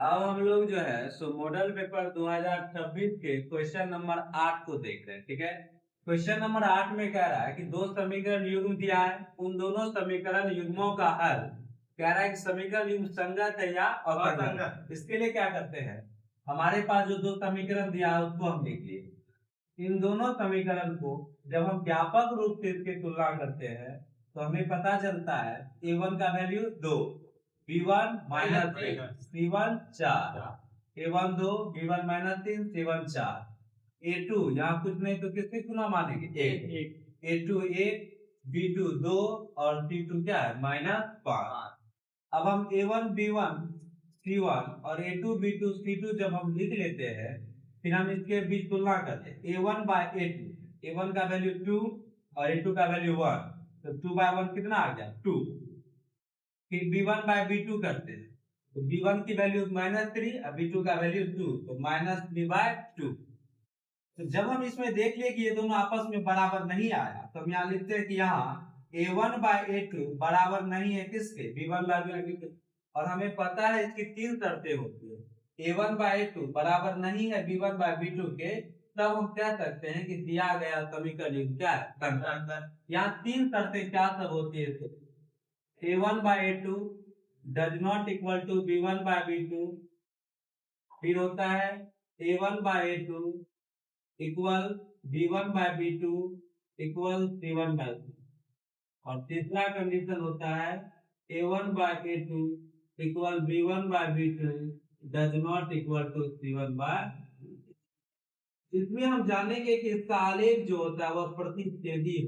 अब हम लोग जो है सो मॉडल पेपर 2026 के क्वेश्चन नंबर 8 को देख रहे हैं। ठीक है, क्वेश्चन नंबर 8 में कह रहा है कि दो समीकरण युग्म दिया है, उन दोनों समीकरण युग्मों का हल। कह रहा है कि समीकरण युग्म संगत है या असंगत। इसके लिए क्या करते हैं, हमारे पास जो दो समीकरण दिया है उसको हम लिख लिए। इन दोनों समीकरण को जब हम व्यापक रूप से इसकी तुलना करते हैं तो हमें पता चलता है a1 का value 2, b1 minus 3, c1 4, a1 2, b1 minus 3, c1 4, a2 यहाँ कुछ नहीं तो किसकी तुलना मानेंगे, एक, a2 1, b2 2 और c2 क्या है -5। अब हम a1 b1 c1 और a2 b2 c2 जब हम लिख लेते हैं फिर हम इसके बीच तुलना करते हैं a1 बाय a2, a1 का वैल्यू 2 और a2 का वैल्यू 1, तो 2 बाय 1 कितना आ गया 2। फिर b1 बाय b2 करते हैं तो b1 की वैल्यू -3 और b2 का वैल्यू 2, तो -3 बाय 2। तो जब हम इसमें देख लिए कि ये दोनों आपस में बराबर नहीं आया तो हम यहाँ लिखते हैं कि यहाँ a1 बाय a2 बराबर नहीं है किसके, b1 बाय b2। और हमें पता है इसकी तीन शर्तें होती है, a1 बाय a2 बराबर नहीं है b1 बाय b2 के, तब हम कह सकते हैं कि दिया गया समीकरण क्या है, संगत। यहाँ तीन शर्तें क्या सब होती है, a1 by a2 does not equal to b1 by b2, फिर होता है a1 by a2 equal b1 by b2 equal c1 by c, और तीसरा कंडीशन होता है a1 by a2 equal b1 by b2 does not equal to c1 by। इसमें हम जानेंगे कि इसका आलेख जो होता है वह प्रतिच्छेदी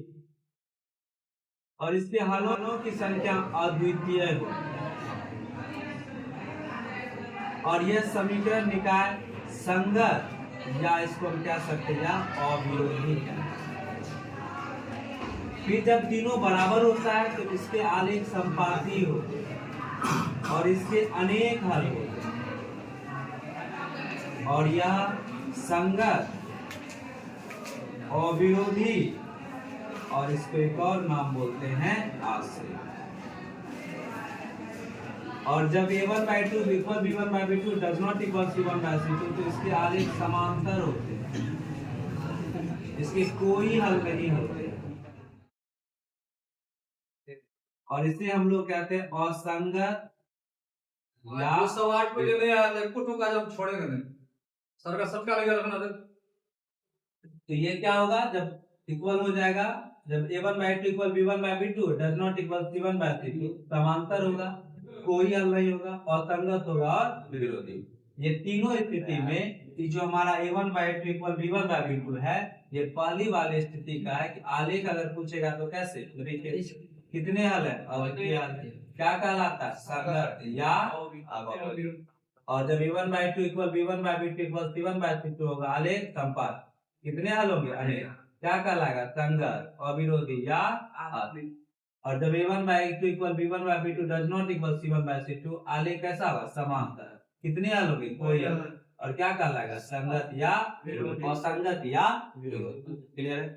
और इसके हलों की संख्या अद्वितीय है और यह समीकरण निकाय संगत या इसको हम कह सकते हैं अविरोधी है। फिर जब तीनों बराबर होता है तो इसके आलेख संपाती होते हैं और इसके अनेक हल होते हैं और यह संगत, अविरोधी और इसको एक और नाम बोलते हैं आश्रित। और जब a1 by 2 equal b1 by b2 does not equal c1 by c2 तो इसके आलेख समांतर होते हैं, इसके कोई हल नहीं होते और इसे हम लोग कहते हैं असंगत या 208 पे नहीं आया कुछ का जब छोड़ेंगे नहीं सर का सबका लगेगा रखना दे। तो ये क्या होगा जब इक्वल हो जाएगा, जब a1 by 2 equal b1 by b2 does not equal c1 by c2 समांतर होगा, कोई हल नहीं होगा, असंगत होगा और विरोधी। ये तीनों स्थिति में जो हमारा a1 by 2 equal b1 by b2 है ये पहली वाली स्थिति का है कि आलेख अगर पूछेगा तो कैसे, कितने हल है, अद्वितीय हल, क्या कहलाता है, संगत या अविरोधी। और जब a1 by 2 equal b1 by b2 equal c1 by c2 होगा आलेख संपात, कितने हल होंगे, अनेक, क्या कहलाएगा, संगत, अविरोधी या आश्रित। और जब a1 by 2 equal b1 by b2 does not equal c1 by c2 आलेख कैसा होगा, समांतर, कितने हल होंगे, कोई हल, और क्या कहलाएगा, संगत या विरोधी, असंगत या विरोधी। क्लियर है।